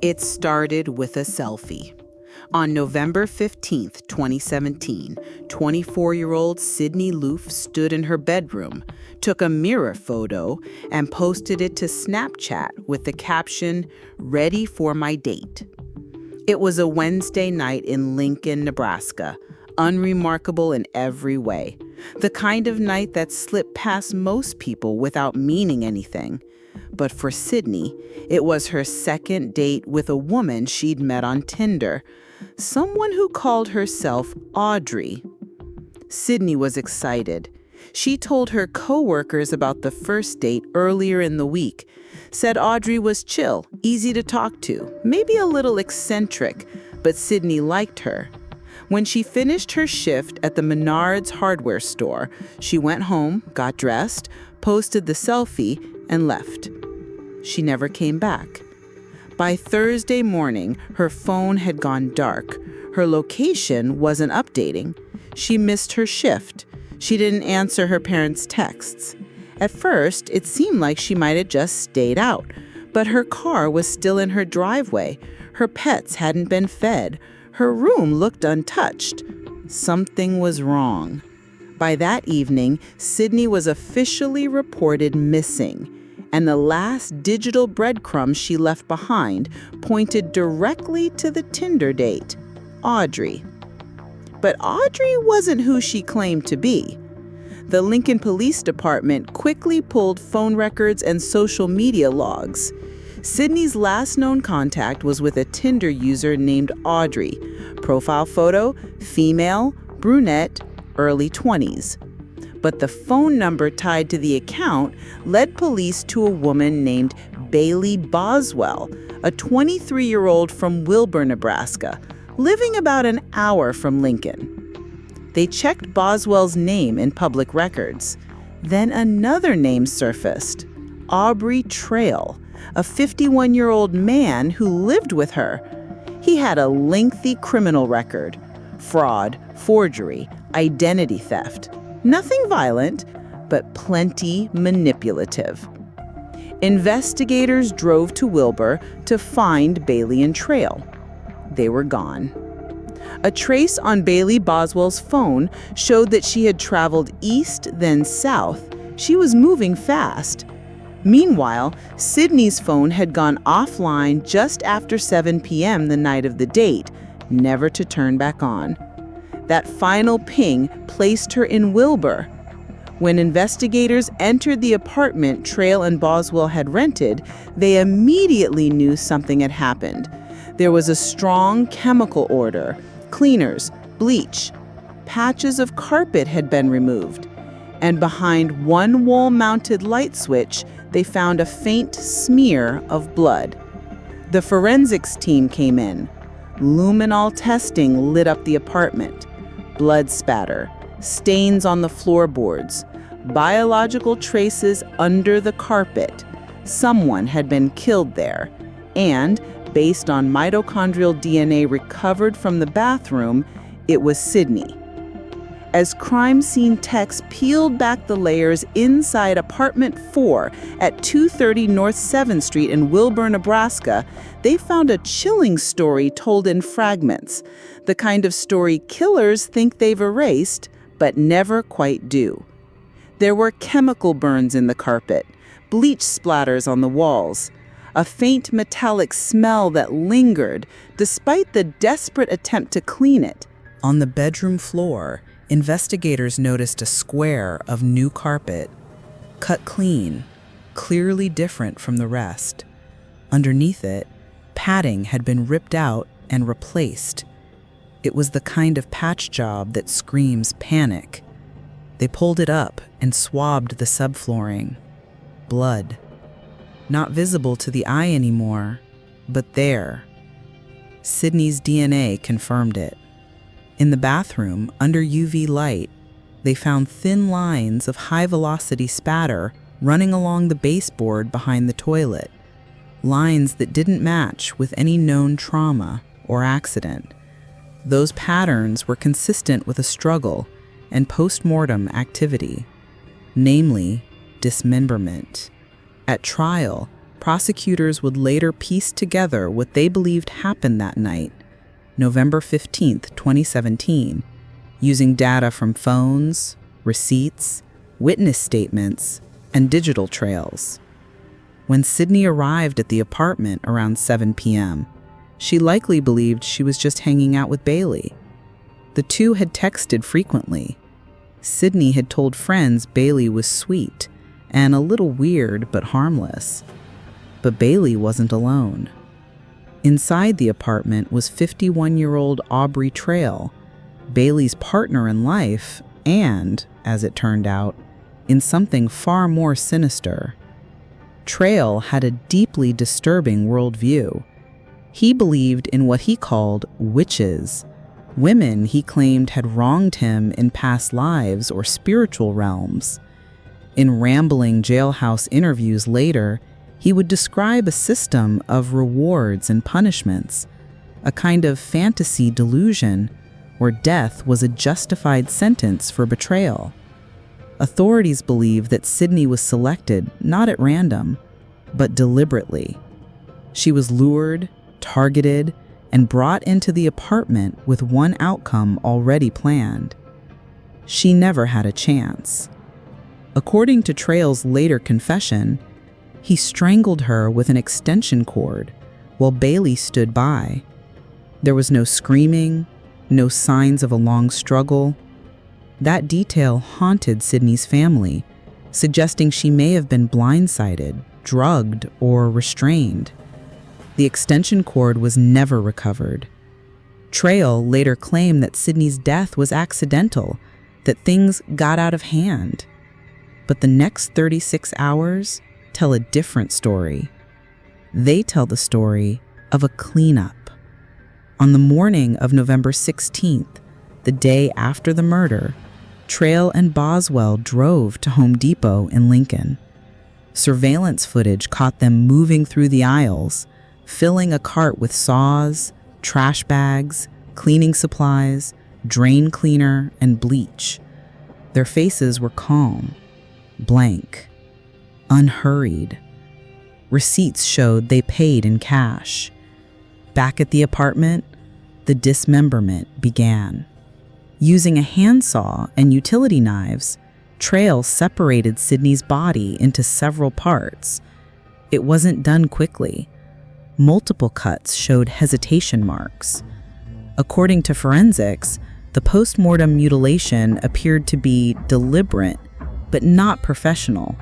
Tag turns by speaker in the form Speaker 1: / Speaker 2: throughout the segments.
Speaker 1: It started with a selfie. On November 15th, 2017, 24-year-old Sydney Loofe stood in her bedroom, took a mirror photo, and posted it to Snapchat with the caption, "Ready for my date." It was a Wednesday night in Lincoln, Nebraska, unremarkable in every way. The kind of night that slipped past most people without meaning anything. But for Sydney, it was her second date with a woman she'd met on Tinder, someone who called herself Audrey. Sydney was excited. She told her coworkers about the first date earlier in the week, said Audrey was chill, easy to talk to, maybe a little eccentric, but Sydney liked her. When she finished her shift at the Menards hardware store, she went home, got dressed, posted the selfie, and left. She never came back. By Thursday morning, her phone had gone dark. Her location wasn't updating. She missed her shift. She didn't answer her parents' texts. At first, it seemed like she might have just stayed out, but her car was still in her driveway. Her pets hadn't been fed. Her room looked untouched. Something was wrong. By that evening, Sydney was officially reported missing, and the last digital breadcrumbs she left behind pointed directly to the Tinder date, Audrey. But Audrey wasn't who she claimed to be. The Lincoln Police Department quickly pulled phone records and social media logs. Sydney's last known contact was with a Tinder user named Audrey. Profile photo, female, brunette, early 20s. But the phone number tied to the account led police to a woman named Bailey Boswell, a 23-year-old from Wilbur, Nebraska, living about an hour from Lincoln. They checked Boswell's name in public records. Then another name surfaced, Aubrey Trail, a 51-year-old man who lived with her. He had a lengthy criminal record: fraud, forgery, identity theft. Nothing violent, but plenty manipulative. Investigators drove to Wilbur to find Bailey and Trail. They were gone. A trace on Bailey Boswell's phone showed that she had traveled east, then south. She was moving fast. Meanwhile, Sydney's phone had gone offline just after 7 p.m. the night of the date, never to turn back on. That final ping placed her in Wilbur. When investigators entered the apartment Trail and Boswell had rented, they immediately knew something had happened. There was a strong chemical odor, cleaners, bleach. Patches of carpet had been removed. And behind one wall-mounted light switch, they found a faint smear of blood. The forensics team came in. Luminol testing lit up the apartment. Blood spatter, stains on the floorboards, biological traces under the carpet. Someone had been killed there. And, based on mitochondrial DNA recovered from the bathroom, it was Sydney. As crime scene techs peeled back the layers inside apartment 4 at 230 North 7th Street in Wilbur, Nebraska, they found a chilling story told in fragments, the kind of story killers think they've erased, but never quite do. There were chemical burns in the carpet, bleach splatters on the walls, a faint metallic smell that lingered despite the desperate attempt to clean it. On the bedroom floor, investigators noticed a square of new carpet, cut clean, clearly different from the rest. Underneath it, padding had been ripped out and replaced. It was the kind of patch job that screams panic. They pulled it up and swabbed the subflooring. Blood. Not visible to the eye anymore, but there. Sydney's DNA confirmed it. In the bathroom, under UV light, they found thin lines of high-velocity spatter running along the baseboard behind the toilet, lines that didn't match with any known trauma or accident. Those patterns were consistent with a struggle and post-mortem activity, namely dismemberment. At trial, prosecutors would later piece together what they believed happened that night, November 15th, 2017, using data from phones, receipts, witness statements, and digital trails. When Sydney arrived at the apartment around 7 p.m., she likely believed she was just hanging out with Bailey. The two had texted frequently. Sydney had told friends Bailey was sweet and a little weird but harmless. But Bailey wasn't alone. Inside the apartment was 51-year-old Aubrey Trail, Bailey's partner in life and, as it turned out, in something far more sinister. Trail had a deeply disturbing worldview. He believed in what he called witches, women he claimed had wronged him in past lives or spiritual realms. In rambling jailhouse interviews later, he would describe a system of rewards and punishments, a kind of fantasy delusion where death was a justified sentence for betrayal. Authorities believe that Sydney was selected not at random, but deliberately. She was lured, targeted, and brought into the apartment with one outcome already planned. She never had a chance. According to Trail's later confession, he strangled her with an extension cord while Bailey stood by. There was no screaming, no signs of a long struggle. That detail haunted Sydney's family, suggesting she may have been blindsided, drugged, or restrained. The extension cord was never recovered. Trail later claimed that Sydney's death was accidental, that things got out of hand. But the next 36 hours tell a different story. They tell the story of a cleanup. On the morning of November 16th, the day after the murder, Trail and Boswell drove to Home Depot in Lincoln. Surveillance footage caught them moving through the aisles, filling a cart with saws, trash bags, cleaning supplies, drain cleaner, and bleach. Their faces were calm, blank, unhurried. Receipts showed they paid in cash. Back at the apartment, the dismemberment began. Using a handsaw and utility knives, Trail separated Sydney's body into several parts. It wasn't done quickly. Multiple cuts showed hesitation marks. According to forensics, the post-mortem mutilation appeared to be deliberate, but not professional,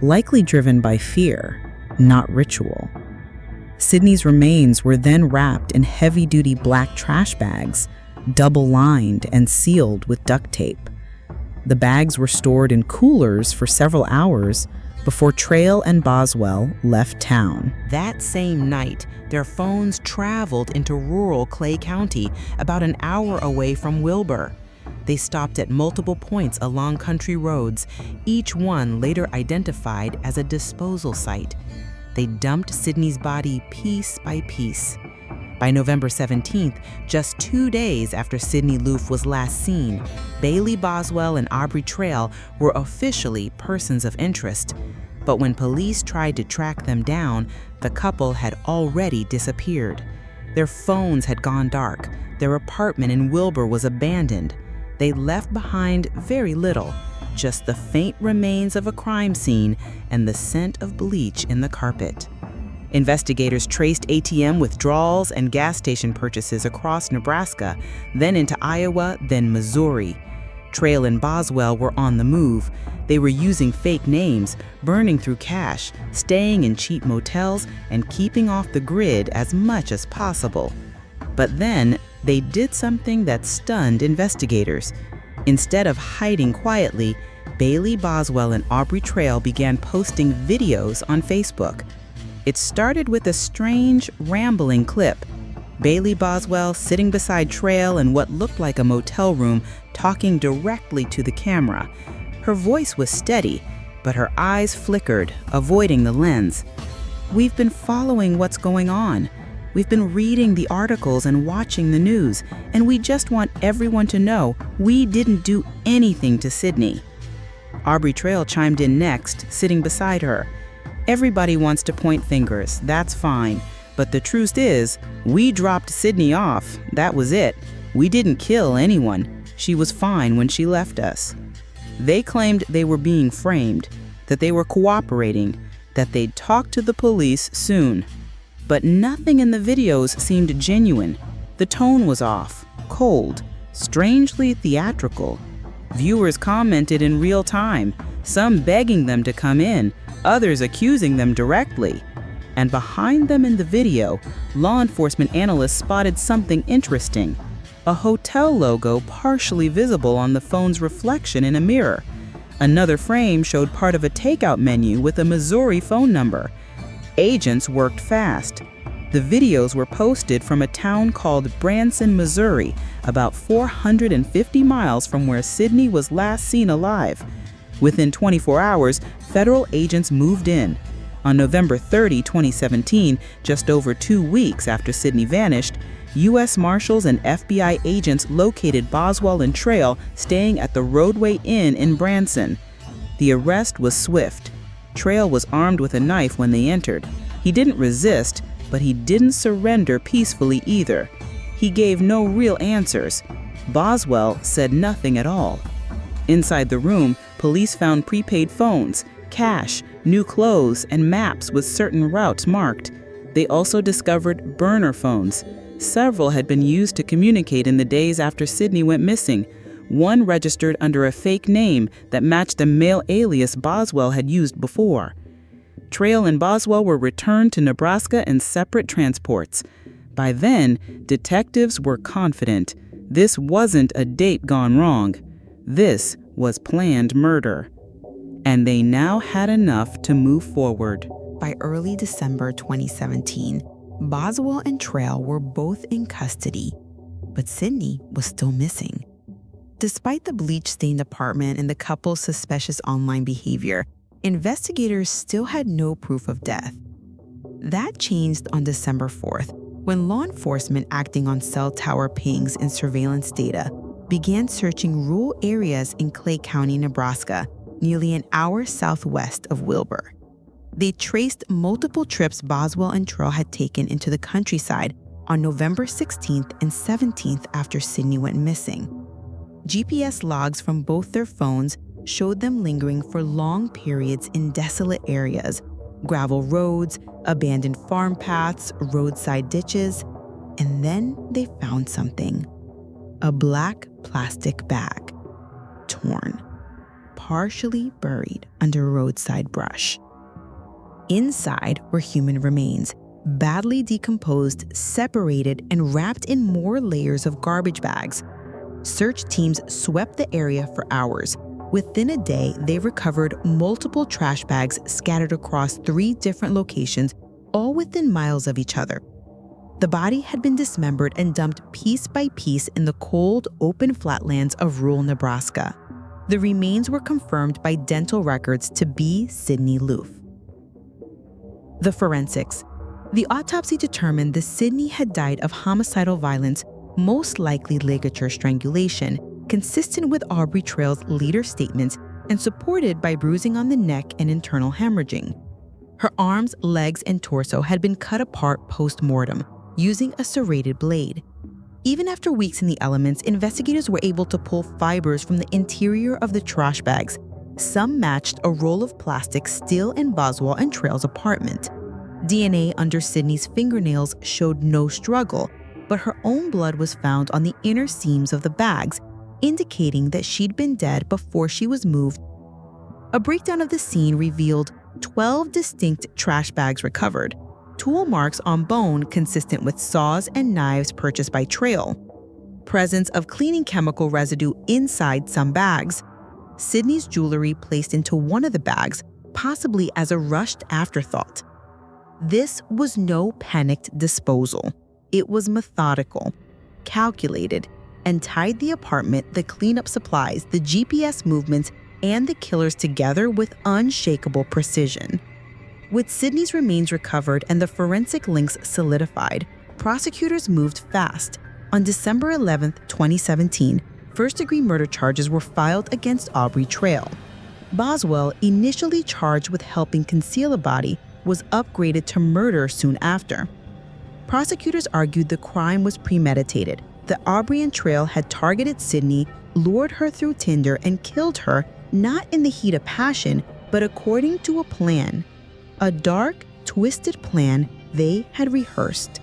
Speaker 1: likely driven by fear, not ritual. Sydney's remains were then wrapped in heavy-duty black trash bags, double-lined and sealed with duct tape. The bags were stored in coolers for several hours before Trail and Boswell left town.
Speaker 2: That same night, their phones traveled into rural Clay County, about an hour away from Wilbur. They stopped at multiple points along country roads, each one later identified as a disposal site. They dumped Sydney's body piece by piece. By November 17th, just 2 days after Sydney Loofe was last seen, Bailey Boswell and Aubrey Trail were officially persons of interest. But when police tried to track them down, the couple had already disappeared. Their phones had gone dark. Their apartment in Wilbur was abandoned. They left behind very little, just the faint remains of a crime scene and the scent of bleach in the carpet. Investigators traced ATM withdrawals and gas station purchases across Nebraska, then into Iowa, then Missouri. Trail and Boswell were on the move. They were using fake names, burning through cash, staying in cheap motels, and keeping off the grid as much as possible. But then, they did something that stunned investigators. Instead of hiding quietly, Bailey Boswell and Aubrey Trail began posting videos on Facebook. It started with a strange, rambling clip. Bailey Boswell sitting beside Trail in what looked like a motel room, talking directly to the camera. Her voice was steady, but her eyes flickered, avoiding the lens. "We've been following what's going on. We've been reading the articles and watching the news, and we just want everyone to know we didn't do anything to Sydney." Aubrey Trail chimed in next, sitting beside her. Everybody wants to point fingers, that's fine. But the truth is, we dropped Sydney off, that was it. We didn't kill anyone. She was fine when she left us. They claimed they were being framed, that they were cooperating, that they'd talk to the police soon. But nothing in the videos seemed genuine. The tone was off, cold, strangely theatrical. Viewers commented in real time, some begging them to come in, others accusing them directly. And behind them in the video, law enforcement analysts spotted something interesting. A hotel logo partially visible on the phone's reflection in a mirror. Another frame showed part of a takeout menu with a Missouri phone number. Agents worked fast. The videos were posted from a town called Branson, Missouri, about 450 miles from where Sydney was last seen alive. Within 24 hours, federal agents moved in. On November 30, 2017, just over 2 weeks after Sydney vanished, U.S. Marshals and FBI agents located Boswell and Trail staying at the Roadway Inn in Branson. The arrest was swift. Trail was armed with a knife when they entered. He didn't resist, but he didn't surrender peacefully either. He gave no real answers. Boswell said nothing at all. Inside the room, police found prepaid phones, cash, new clothes, and maps with certain routes marked. They also discovered burner phones. Several had been used to communicate in the days after Sydney went missing. One registered under a fake name that matched the male alias Boswell had used before. Trail and Boswell were returned to Nebraska in separate transports. By then, detectives were confident. This wasn't a date gone wrong. This was planned murder. And they now had enough to move forward.
Speaker 1: By early December 2017, Boswell and Trail were both in custody, but Sydney was still missing. Despite the bleach-stained apartment and the couple's suspicious online behavior, investigators still had no proof of death. That changed on December 4th, when law enforcement acting on cell tower pings and surveillance data began searching rural areas in Clay County, Nebraska, nearly an hour southwest of Wilbur. They traced multiple trips Boswell and Trail had taken into the countryside on November 16th and 17th after Sydney went missing. GPS logs from both their phones showed them lingering for long periods in desolate areas, gravel roads, abandoned farm paths, roadside ditches, and then they found something. A black plastic bag, torn, partially buried under roadside brush. Inside were human remains, badly decomposed, separated, and wrapped in more layers of garbage bags. Search teams swept the area for hours. Within a day, they recovered multiple trash bags scattered across 3 different locations, all within miles of each other. The body had been dismembered and dumped piece by piece in the cold, open flatlands of rural Nebraska. The remains were confirmed by dental records to be Sydney Loofe. The forensics. The autopsy determined that Sydney had died of homicidal violence, most likely ligature strangulation, consistent with Aubrey Trail's later statements and supported by bruising on the neck and internal hemorrhaging. Her arms, legs, and torso had been cut apart post-mortem, using a serrated blade. Even after weeks in the elements, investigators were able to pull fibers from the interior of the trash bags. Some matched a roll of plastic still in Boswell and Trail's apartment. DNA under Sydney's fingernails showed no struggle, but her own blood was found on the inner seams of the bags, indicating that she'd been dead before she was moved. A breakdown of the scene revealed 12 distinct trash bags recovered, tool marks on bone consistent with saws and knives purchased by Trail, presence of cleaning chemical residue inside some bags, Sydney's jewelry placed into one of the bags, possibly as a rushed afterthought. This was no panicked disposal. It was methodical, calculated, and tied the apartment, the cleanup supplies, the GPS movements, and the killers together with unshakable precision. With Sydney's remains recovered and the forensic links solidified, prosecutors moved fast. On December 11, 2017, first-degree murder charges were filed against Aubrey Trail.
Speaker 3: Boswell, initially charged with helping conceal a body, was upgraded to murder soon after. Prosecutors argued the crime was premeditated. The Aubrey and Trail had targeted Sydney, lured her through Tinder, and killed her, not in the heat of passion, but according to a plan. A dark, twisted plan they had rehearsed.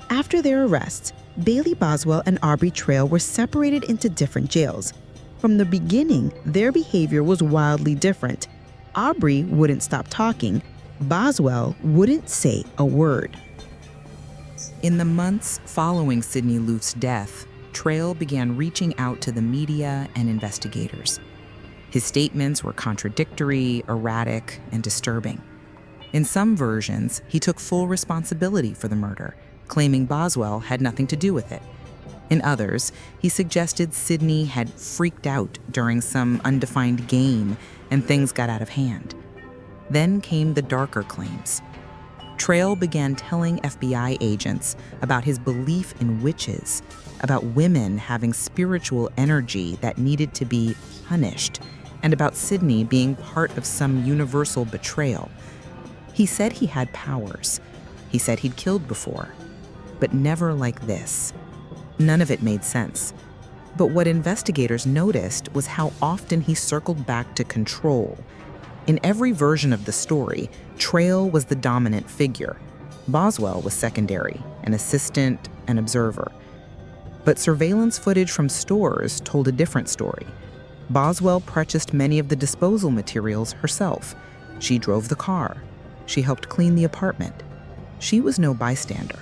Speaker 3: After their arrests, Bailey Boswell and Aubrey Trail were separated into different jails. From the beginning, their behavior was wildly different. Aubrey wouldn't stop talking. Boswell wouldn't say a word.
Speaker 2: In the months following Sydney Loofe's death, Trail began reaching out to the media and investigators. His statements were contradictory, erratic, and disturbing. In some versions, he took full responsibility for the murder, claiming Boswell had nothing to do with it. In others, he suggested Sydney had freaked out during some undefined game and things got out of hand. Then came the darker claims. Trail began telling FBI agents about his belief in witches, about women having spiritual energy that needed to be punished, and about Sydney being part of some universal betrayal. He said he had powers. He said he'd killed before, but never like this. None of it made sense. But what investigators noticed was how often he circled back to control. In every version of the story, Trail was the dominant figure. Boswell was secondary, an assistant, an observer. But surveillance footage from stores told a different story. Boswell purchased many of the disposal materials herself. She drove the car. She helped clean the apartment. She was no bystander.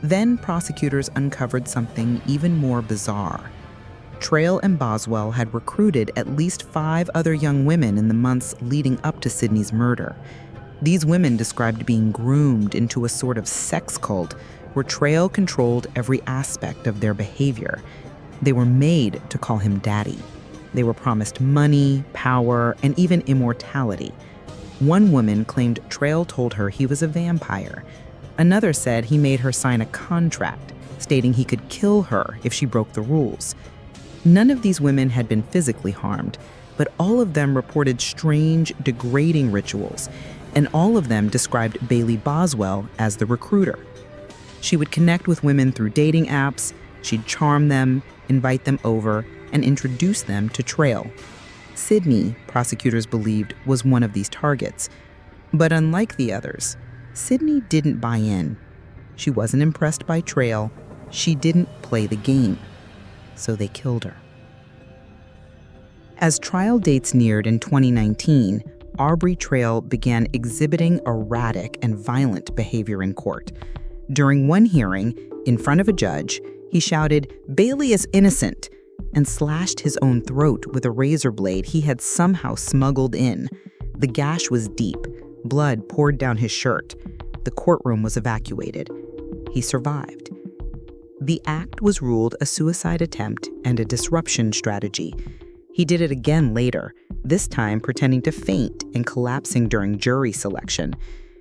Speaker 2: Then prosecutors uncovered something even more bizarre. Trail and Boswell had recruited at least 5 other young women in the months leading up to Sydney's murder. These women described being groomed into a sort of sex cult where Trail controlled every aspect of their behavior. They were made to call him daddy. They were promised money, power, and even immortality. One woman claimed Trail told her he was a vampire. Another said he made her sign a contract, stating he could kill her if she broke the rules. None of these women had been physically harmed, but all of them reported strange, degrading rituals, and all of them described Bailey Boswell as the recruiter. She would connect with women through dating apps, she'd charm them, invite them over, and introduce them to Trail. Sydney, prosecutors believed, was one of these targets. But unlike the others, Sydney didn't buy in. She wasn't impressed by Trail. She didn't play the game. So they killed her. As trial dates neared in 2019, Aubrey Trail began exhibiting erratic and violent behavior in court. During one hearing, in front of a judge, he shouted, "Bailey is innocent," and slashed his own throat with a razor blade he had somehow smuggled in. The gash was deep. Blood poured down his shirt. The courtroom was evacuated. He survived. The act was ruled a suicide attempt and a disruption strategy. He did it again later, this time pretending to faint and collapsing during jury selection.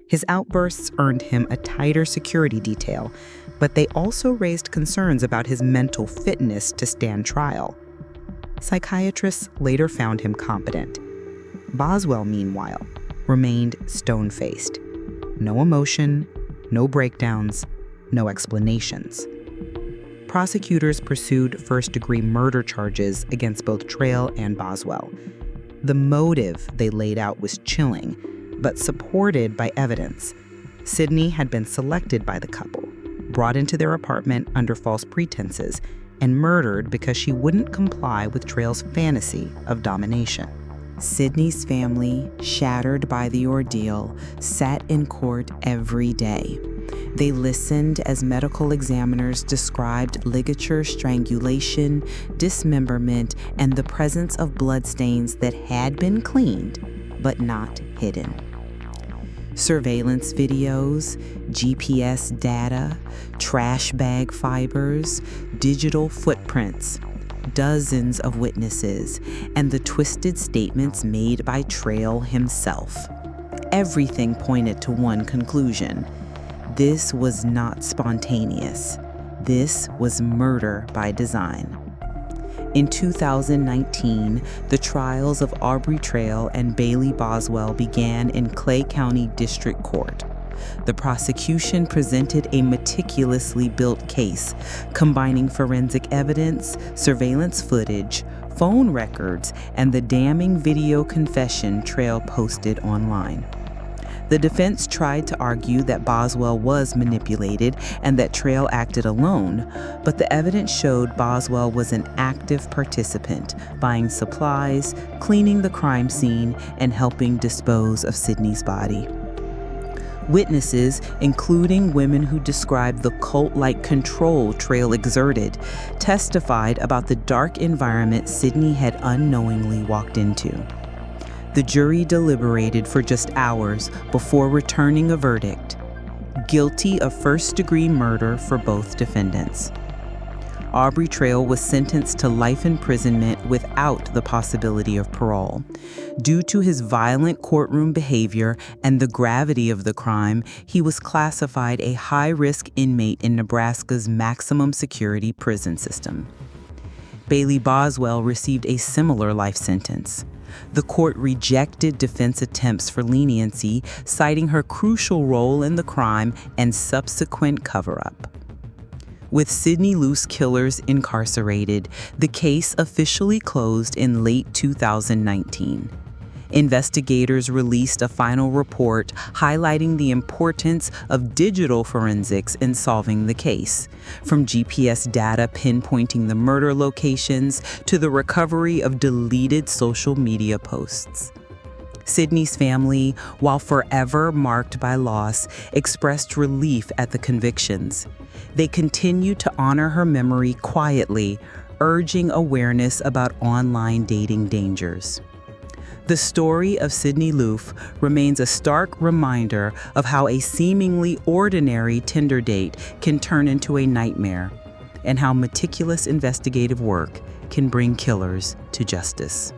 Speaker 2: His outbursts earned him a tighter security detail, but they also raised concerns about his mental fitness to stand trial. Psychiatrists later found him competent. Boswell, meanwhile, remained stone-faced. No emotion, no breakdowns, no explanations. Prosecutors pursued first-degree murder charges against both Trail and Boswell. The motive they laid out was chilling, but supported by evidence. Sydney had been selected by the couple, brought into their apartment under false pretenses, and murdered because she wouldn't comply with Trail's fantasy of domination.
Speaker 1: Sydney's family, shattered by the ordeal, sat in court every day. They listened as medical examiners described ligature strangulation, dismemberment, and the presence of bloodstains that had been cleaned, but not hidden. Surveillance videos, GPS data, trash bag fibers, digital footprints, dozens of witnesses, and the twisted statements made by Trail himself. Everything pointed to one conclusion. This was not spontaneous. This was murder by design.
Speaker 2: In 2019, the trials of Aubrey Trail and Bailey Boswell began in Clay County District Court. The prosecution presented a meticulously built case, combining forensic evidence, surveillance footage, phone records, and the damning video confession Trail posted online. The defense tried to argue that Boswell was manipulated and that Trail acted alone, but the evidence showed Boswell was an active participant, buying supplies, cleaning the crime scene, and helping dispose of Sydney's body. Witnesses, including women who described the cult-like control Trail exerted, testified about the dark environment Sydney had unknowingly walked into. The jury deliberated for just hours before returning a verdict: guilty of first-degree murder for both defendants. Aubrey Trail was sentenced to life imprisonment without the possibility of parole. Due to his violent courtroom behavior and the gravity of the crime, he was classified a high-risk inmate in Nebraska's maximum security prison system. Bailey Boswell received a similar life sentence. The court rejected defense attempts for leniency, citing her crucial role in the crime and subsequent cover-up. With Sydney Loofe's killers incarcerated, the case officially closed in late 2019. Investigators released a final report highlighting the importance of digital forensics in solving the case, from GPS data pinpointing the murder locations to the recovery of deleted social media posts. Sydney's family, while forever marked by loss, expressed relief at the convictions. They continue to honor her memory quietly, urging awareness about online dating dangers. The story of Sydney Loofe remains a stark reminder of how a seemingly ordinary Tinder date can turn into a nightmare, and how meticulous investigative work can bring killers to justice.